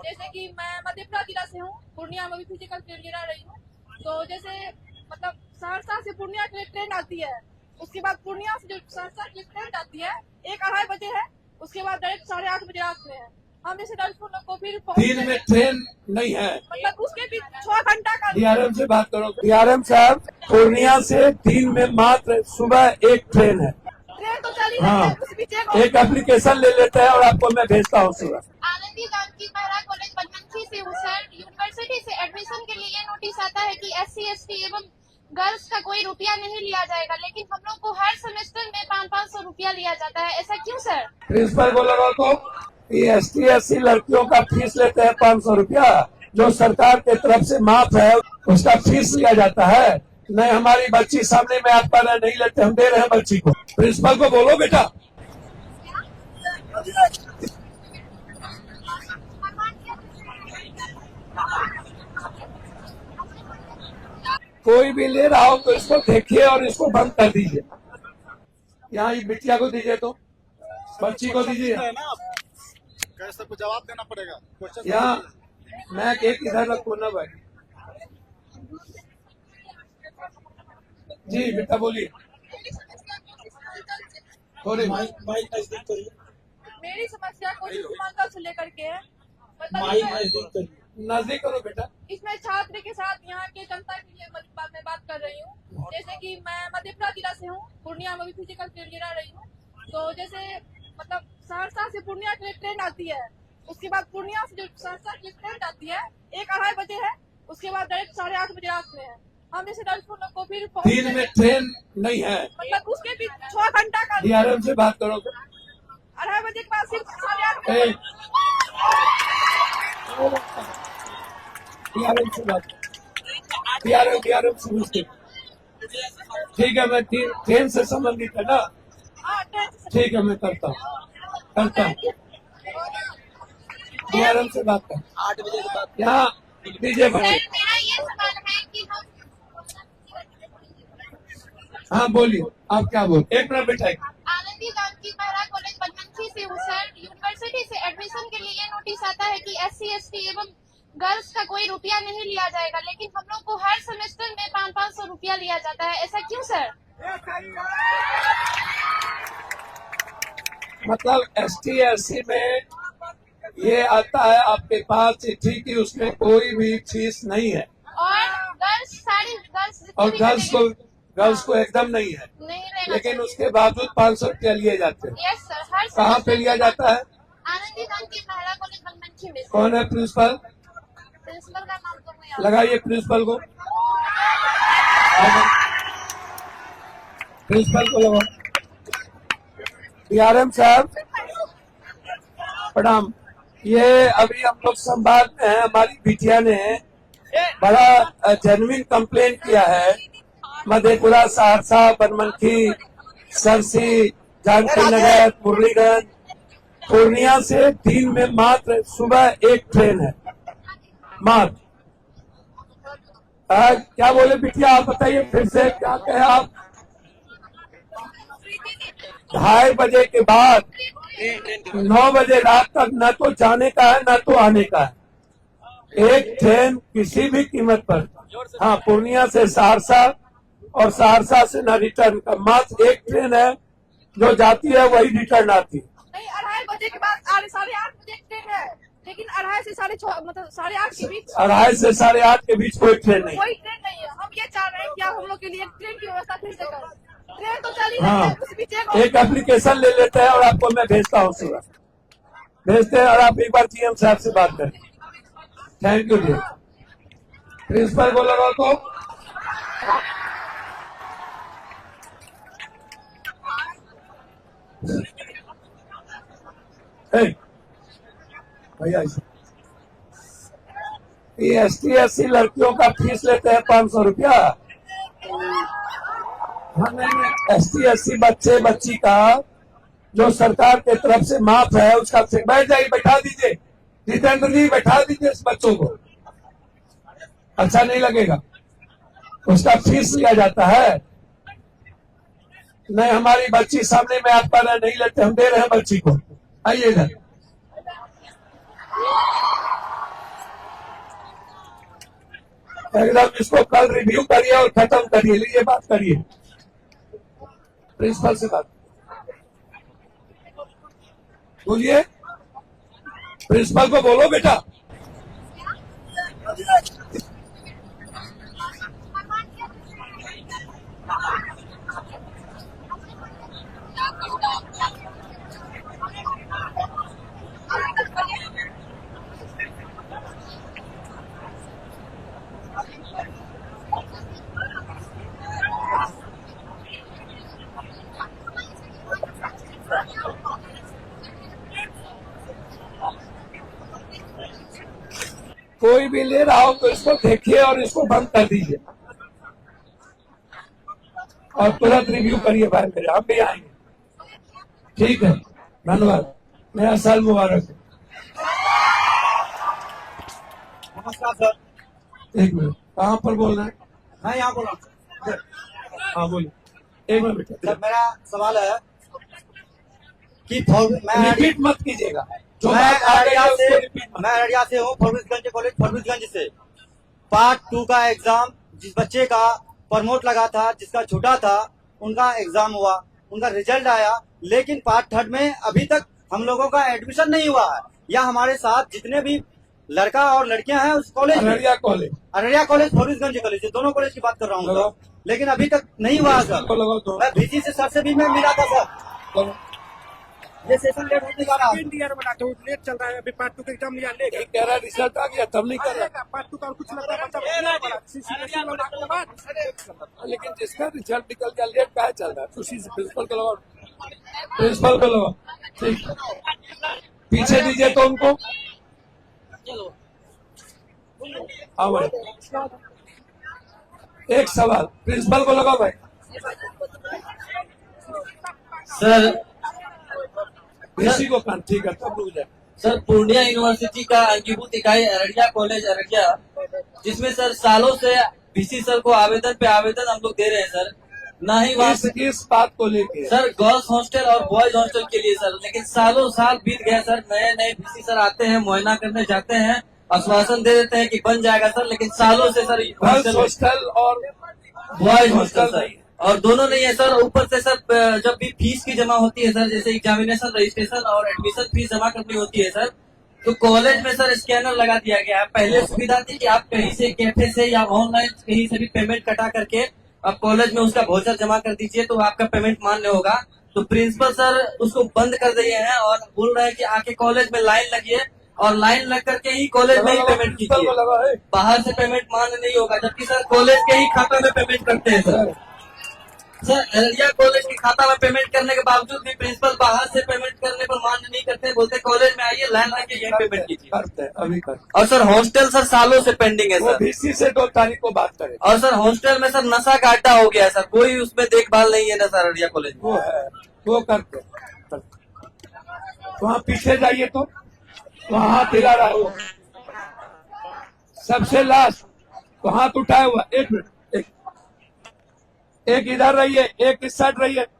जैसे कि मैं मधेपुरा जिला से हूँ, पूर्णिया में भी फिजिकल ट्रेनिंग ले रही हूँ। तो जैसे मतलब सहरसा से पूर्णिया के लिए ट्रेन आती है, उसके बाद पूर्णिया से जो सहरसा की ट्रेन आती है 1-2:30 बजे है, उसके बाद डायरेक्ट 8:30 बजे रात में है। हम जैसे लोग को फिर दिन में ट्रेन नहीं है, मतलब उसके भी 6 घंटा का। डीआरएम से बात करो। डीआरएम साहब, पूर्णिया से दिन में मात्र सुबह एक ट्रेन है। ट्रेन तो चली हाँ, है, उस बीच एक एप्लीकेशन ले लेते हैं और आपको मैं भेजता हूँ सुबह। आनंदी जानकी मेहरा कॉलेज बनमनखी से हूँ सर। यूनिवर्सिटी से एडमिशन के लिए ये नोटिस आता है कि SC ST एवं गर्ल्स का कोई रुपया नहीं लिया जाएगा, लेकिन हम लोग को हर सेमेस्टर में 500 रुपया लिया जाता है, ऐसा क्यों सर? प्रिंसिपल को लगाओ तो ये ST SC लड़कियों का फीस लेते हैं 500 रुपया, जो सरकार के तरफ से माफ है उसका फीस लिया जाता है। नहीं, हमारी बच्ची सामने में आपका नहीं लेते, हम दे रहे हैं बच्ची को। प्रिंसिपल को बोलो बेटा। कोई भी ले रहा हो तो इसको देखिए और इसको बंद कर दीजिए। यहाँ बिटिया को दीजिए, तो बच्ची को दीजिए। कैसे को जवाब देना पड़ेगा। यहाँ मैं एक इधर रखू ना भाई जी। बेटा बोलिए, थोड़ी मेरी समस्या कोचिंग समानता से लेकर के है। नजदीक करो बेटा। इसमें छात्र के साथ यहाँ के जनता के लिए मैं बात कर रही हूँ। जैसे कि मैं मधेपुरा जिला से हूँ, पूर्णिया में भी फिजिकल ट्रेनिंग ले रही हूँ। तो जैसे मतलब सहरसा से पूर्णिया के लिए ट्रेन आती है, उसके बाद पूर्णिया से जो सहरसा की ट्रेन आती है 1-2:30 बजे है, उसके बाद डायरेक्ट 8:30 बजे रात में है। हम जैसे लोग को फिर दिन में ट्रेन नहीं है, मतलब उसके भी 6 घंटा का। डीआरएम से बात करो। 2:30 बजे के बाद सिर्फ 8:30 बजे। डीआरएम से बात, डीआरएम से पूछते। ठीक है, मैं ट्रेन से संबंधित है ना। ठीक है, मैं करता हूँ डीआरएम से बात कर। 8 बजे के बाद यहाँ दीजिए भाई। मेरा ये सवाल है कि हम हाँ बोलिए, आप क्या बोल। एक मिनट बेटा। आनंदी जानकी मेहरा कॉलेज बनमनखी से हूँ सर। यूनिवर्सिटी से एडमिशन के लिए ये नोटिस आता है कि SC ST एवं गर्ल्स का कोई रुपया नहीं लिया जाएगा, लेकिन हम लोग को हर सेमेस्टर में 500 रुपया लिया जाता है, ऐसा क्यों सर? मतलब ST SC में ये आता है आपके पास चिट्ठी की, उसमें कोई भी फीस नहीं है। और गर्ल्स सारी और गर्ल्स को एकदम नहीं है, नहीं, लेकिन उसके बावजूद 500 रुपया लिए जाते हैं। Yes sir. हर कहाँ पे लिया जाता है? आनंदी जानकी मेहरा कॉलेज बनमनखी में। कौन है प्रिंसिपल? प्रिंसिपल का नाम तो मुझे याद लगाइए प्रिंसिपल को। प्रिंसिपल को लगाओ। डीआरएम साहब प्रणाम। ये अभी हम लोग संवाद में हैं। हमारी बिटिया ने बड़ा जेन्युइन कंप्लेन किया है। मधेपुरा, सहरसा, बनमनखी, सरसी, जानकी नगर, मुरलीगंज, पूर्णिया से दिन में मात्र सुबह एक ट्रेन है मात्र। क्या बोले बिटिया, आप बताइए फिर से, क्या कहे आप? 2:30 बजे के बाद 9 बजे रात तक न तो जाने का है न तो आने का है। एक ट्रेन किसी भी कीमत पर। हाँ, पूर्णिया से सहरसा और सहरसा से न रिटर्न का मात्र एक ट्रेन है, जो जाती है वही रिटर्न आती है। नहीं, 2:30 बजे के बाद 8:30 बजे ट्रेन है, लेकिन 2:30 से 6:30 मतलब 8:30 के बीच। 2:30 से 8:30 के बीच कोई ट्रेन नहीं। कोई ट्रेन नहीं है। हम ये चाह रहे हैं कि आप हम लोग के लिए ट्रेन की व्यवस्था फिर से करें। ट्रेन तो चली हाँ, है, उस बीच एक एप्लीकेशन ले लेते हैं और आपको मैं भेजता हूँ सुबह। भेजते हैं और आप एक बार GM साहब से बात करें। Thank you ji. प्रिंसिपल को लगाओ तो। भैया ये ST SC लड़कियों का फीस लेते हैं 500 रुपया। हमें ST SC बच्चे बच्ची का जो सरकार के तरफ से माफ है उसका बैठ जाइए, बैठा दीजिए। जितेंद्र जी बैठा दीजिए इस बच्चों को, अच्छा नहीं लगेगा। उसका फीस लिया जाता है। नहीं, हमारी बच्ची सामने में आपका नहीं लेते, हम दे रहे हैं बच्ची को। आइए इधर। एकदम इसको कल रिव्यू करिए और खत्म करिए। लीजिए बात करिए, प्रिंसिपल से बात बोलिए, प्रिंसिपल को बोलो बेटा। कोई भी ले रहा हो तो इसको देखिए और इसको बंद कर दीजिए और तुरंत रिव्यू करिए भाई मेरे, हम भी आएंगे। ठीक है, धन्यवाद, नया साल मुबारक। नमस्कार सर। एक मिनट, कहाँ पर बोलना है? मैं यहाँ बोल रहा हूँ। हाँ बोलिए, एक मिनट सर मेरा सवाल है कि मैं रिपीट मत कीजिएगा। जो मैं बात आ रही है उसको रिपीट मत। मैं अररिया से हूँ, फरबिसगंज कॉलेज फरबिसगंज से। पार्ट 2 का एग्जाम जिस बच्चे का प्रमोट लगा था, जिसका छूटा था, उनका एग्जाम हुआ, उनका रिजल्ट आया, लेकिन पार्ट 3 में अभी तक हम लोगों का एडमिशन नहीं हुआ है। या हमारे साथ जितने भी लड़का और लड़कियां हैं उस कॉलेज में, अररिया कॉलेज फरबिसगंज कॉलेज, दोनों कॉलेज की बात कर रहा हूँ सर, लेकिन अभी तक नहीं हुआ है सर। को लगाओ तो मैं बीसी से सर से भी मैं मिला था सर। ये सेशन लेट होने जा रहा है। सेकंड ईयर में बैठे लेट चल रहा है, अभी पार्ट 2 का एग्जाम लिया लेगा। कह रहा रिजल्ट आ गया तब नहीं कर रहा, पार्ट 2 का और कुछ लगता है बच्चा सीसीएसई लगा के बाद। लेकिन जिसका रिजल्ट निकल गया लेट क्या चल रहा है, उसी से प्रिंसिपल को लगाओ, प्रिंसिपल को लगाओ। ठीक, पीछे दीजिए तो उनको। हाँ भाई, एक सवाल प्रिंसिपल को लगाओ भाई। सर इसी को कान, ठीक है तब रुक जाए। सर पूर्णिया यूनिवर्सिटी का अंगीभूत इकाई अररिया कॉलेज अररिया, जिसमें सर सालों से बीसी सर को आवेदन पे आवेदन हम लोग दे रहे हैं सर, ना ही वहाँ पे इस बात को लेके सर गर्ल्स हॉस्टल और बॉयज हॉस्टल के लिए सर, लेकिन सालों साल बीत गए सर। नए नए बीसी सर आते हैं, मुआयना करने जाते हैं, आश्वासन दे देते हैं कि बन जाएगा सर, लेकिन सालों से सर गर्ल्स हॉस्टल और बॉयज हॉस्टल सर, और दोनों नहीं है सर। ऊपर से सर जब भी फीस की जमा होती है सर, जैसे एग्जामिनेशन, रजिस्ट्रेशन और एडमिशन फीस जमा करनी होती है सर, तो कॉलेज में सर स्कैनर लगा दिया गया है। पहले सुविधा थी कि आप कहीं से कैफे से या ऑनलाइन कहीं से भी पेमेंट कटा करके आप कॉलेज में उसका वाउचर जमा कर दीजिए तो आपका पेमेंट मान्य होगा। तो प्रिंसिपल सर उसको बंद कर दिए हैं और बोल रहे हैं कि आके कॉलेज में लाइन लगिए और लाइन लग करके ही कॉलेज में ही पेमेंट कीजिए, बाहर से पेमेंट मान्य नहीं होगा। जबकि सर कॉलेज के ही खाता में पेमेंट करते हैं सर। सर अररिया कॉलेज के खाता में पेमेंट करने के बावजूद भी प्रिंसिपल बाहर से पेमेंट करने पर मान्य नहीं करते, बोलते कॉलेज में आइए लाइन लगे यही पेमेंट कीजिए। करते हैं अभी कर। और सर हॉस्टल सर सालों से पेंडिंग है सर। बीसी से 2 तारीख को बात करें। और सर हॉस्टल में सर नशा का अड्डा हो गया है सर, कोई उसमें देखभाल नहीं है ना सर अररिया कॉलेज में। वो है, वो करते हैं। वहाँ पीछे जाइए तो वहाँ हाथ हिला रहा है वो, सबसे लास्ट तो हाथ उठाया हुआ। एक मिनट, एक इधर रहिए, एक इस साइड रहिए।